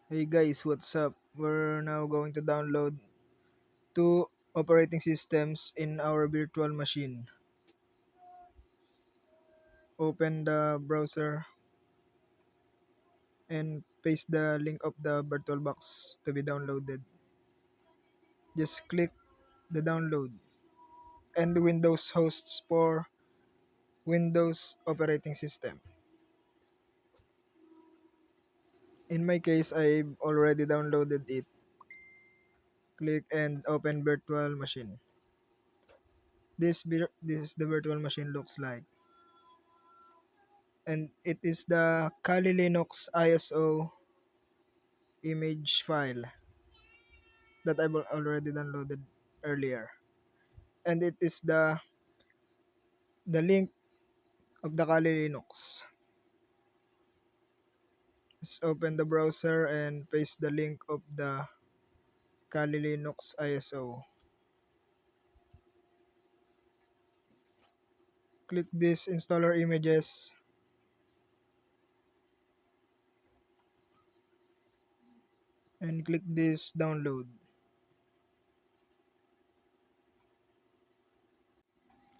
Hey guys, what's up? We're now going to download two operating systems in our virtual machine. Open the browser and paste the link of the VirtualBox to be downloaded. Just click the download and Windows hosts for Windows operating system. In my case, I've already downloaded it. Click and open virtual machine. This is the virtual machine looks like. And it is the Kali Linux ISO image file that I've already downloaded earlier. And it is the link of the Kali Linux. Let's open the browser and paste the link of the Kali Linux ISO. Click this installer images and click this download.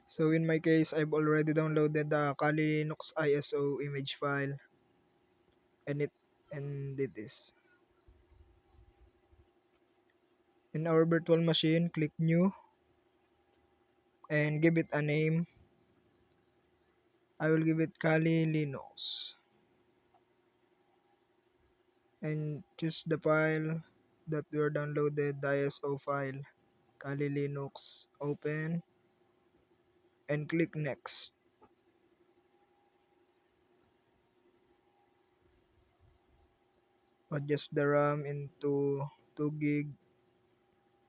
So in my case, I've already downloaded the Kali Linux ISO image file and it is. In our virtual machine, click new and give it a name. I will give it Kali Linux and choose the file that were downloaded, the ISO file, Kali Linux, open and click next. Adjust the RAM into 2 gig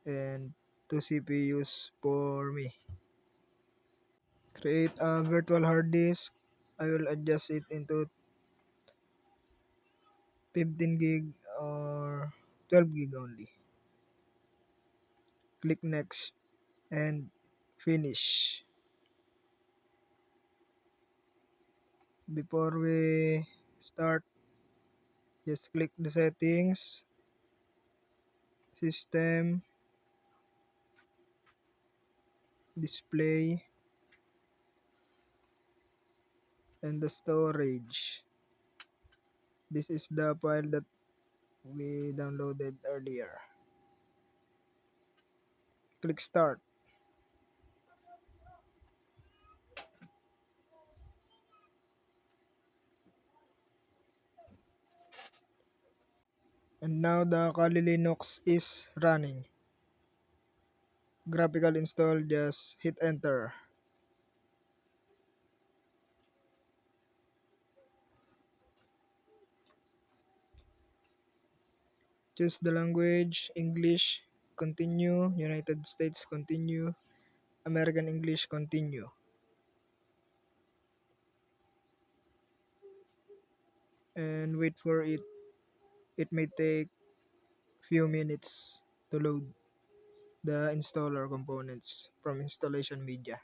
and 2 CPUs for me. Create a virtual hard disk. I will adjust it into 15 gig or 12 gig only. Click next and finish. Before we start, just click the settings, system, display, and the storage. This is the file that we downloaded earlier. Click start. And now the Kali Linux is running. Graphical install, just hit enter. Choose the language, English, continue, United States, continue, American English, continue. And wait for it. It may take few minutes to load the installer components from installation media.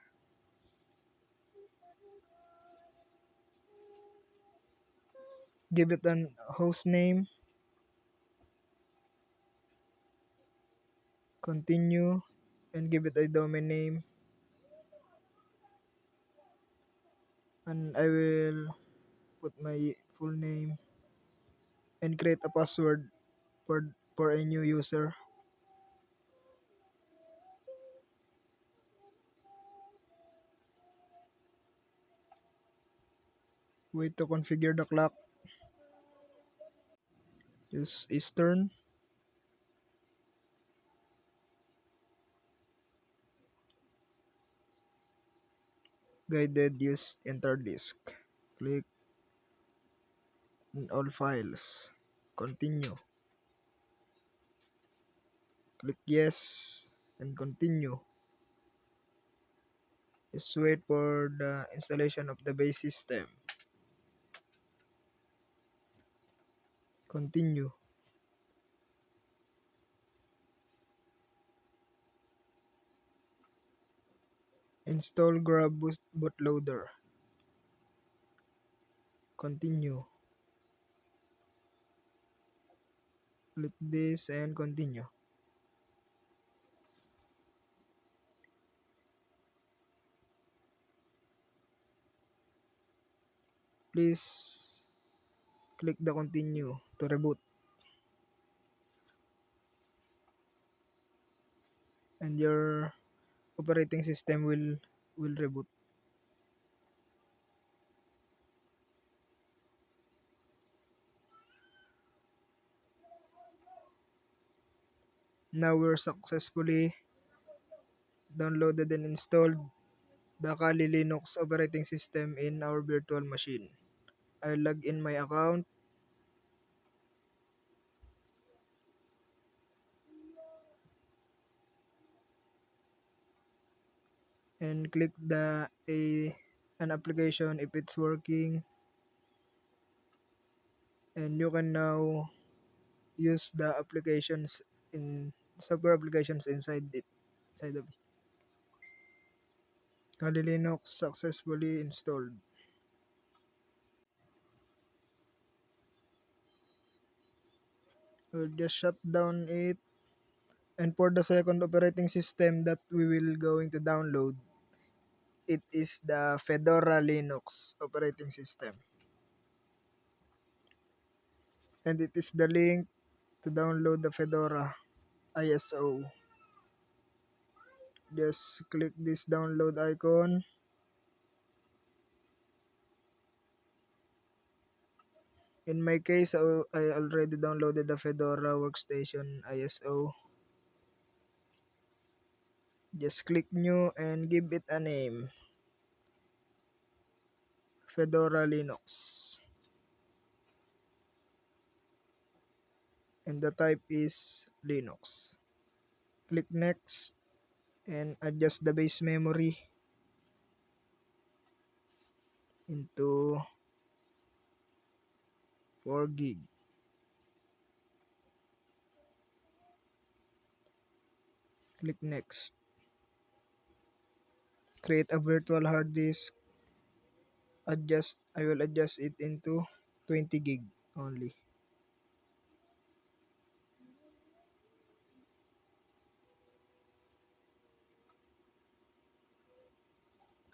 Give it an host name, continue, and give it a domain name. And I will put my full name and create a password for a new user. Wait to configure the clock. Use Eastern. Guided use enter disk. Click in all files. Continue. Click yes and continue. Just wait for the installation of the base system. Continue. Install Grab bootloader. Continue. Click this and continue. Please click the continue to reboot. And your operating system will reboot. Now we're successfully downloaded and installed the Kali Linux operating system in our virtual machine. I'll log in my account and click an application if it's working, and you can now use the applications in software applications inside of it. Kali Linux successfully installed. We'll just shut down it. And for the second operating system that we will going to download, it is the Fedora Linux operating system. And it is the link to download the Fedora ISO. Just click this download icon. In my case, I already downloaded the Fedora Workstation ISO. Just click new and give it a name. Fedora Linux. And the type is Linux. Click next and adjust the base memory into 4 gig. Click next. Create a virtual hard disk. I will adjust it into 20 gig only.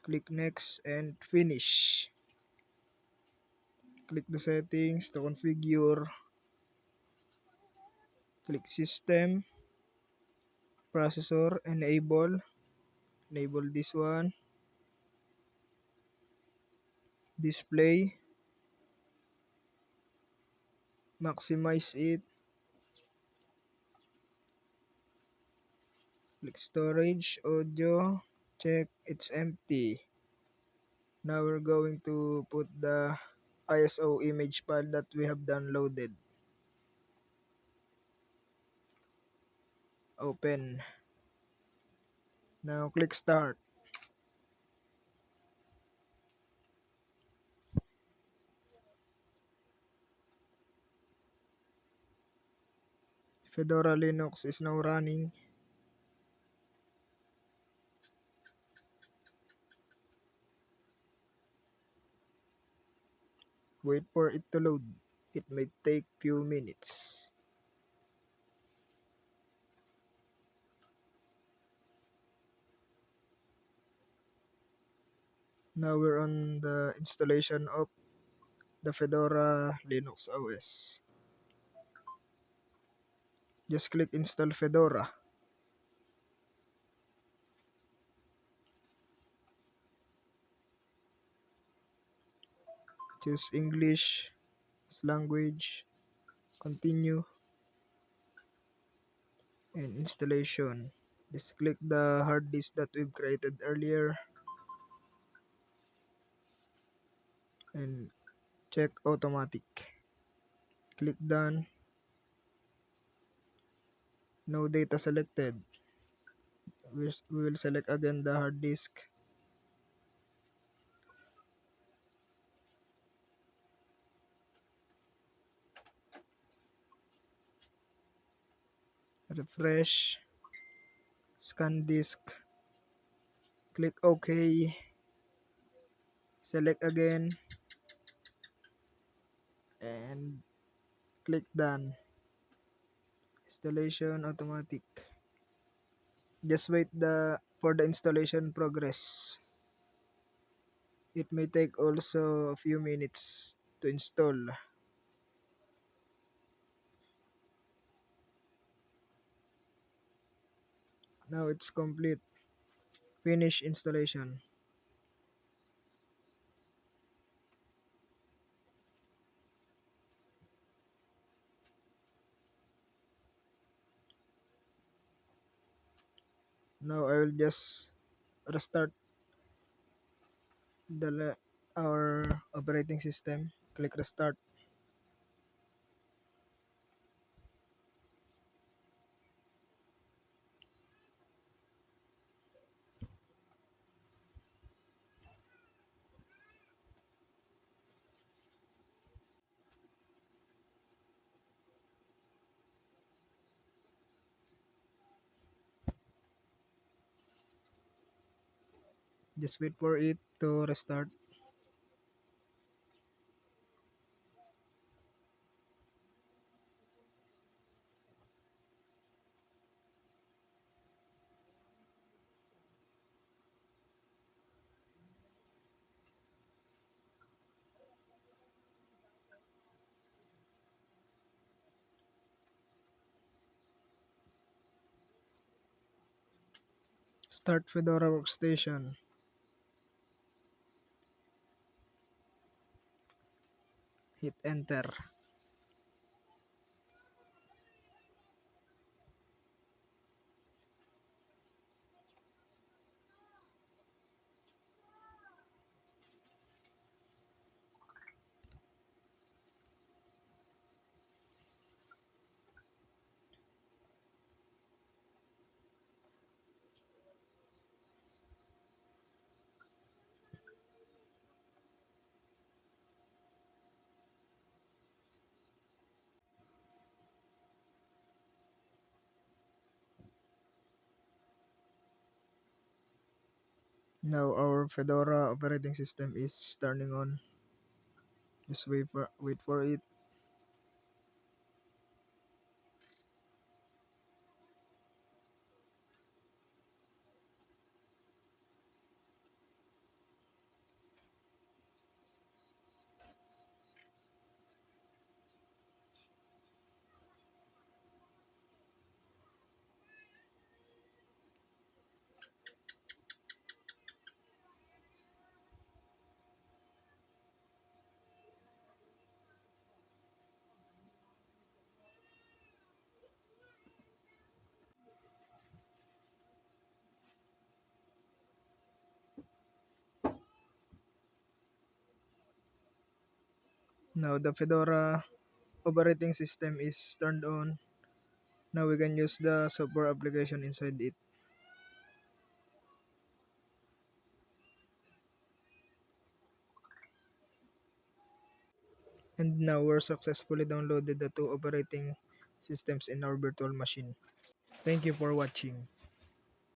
Click next and finish. Click the settings to configure. Click system, processor, enable this one, display, maximize it, click storage, audio, check it's empty. Now we're going to put the ISO image file that we have downloaded. Open. Now click start. Fedora Linux is now running. Wait for it to load. It may take few minutes. Now we're on the installation of the Fedora Linux OS. Just click install Fedora. Choose English as language. Continue. And installation. Just click the hard disk that we've created earlier. And check automatic. Click done. No data selected. We will select again the hard disk. Refresh. Scan disk. Click OK. Select again. And click done. Installation automatic. Just wait for the installation progress. It may take also a few minutes to install. Now it's complete. Finish installation. Now I will just restart our operating system. Click restart. Just wait for it to restart. Start Fedora workstation. Hit enter. Now our Fedora operating system is turning on. Just wait for it. Now the Fedora operating system is turned on. Now we can use the software application inside it. And now we're successfully downloaded the two operating systems in our virtual machine. Thank you for watching.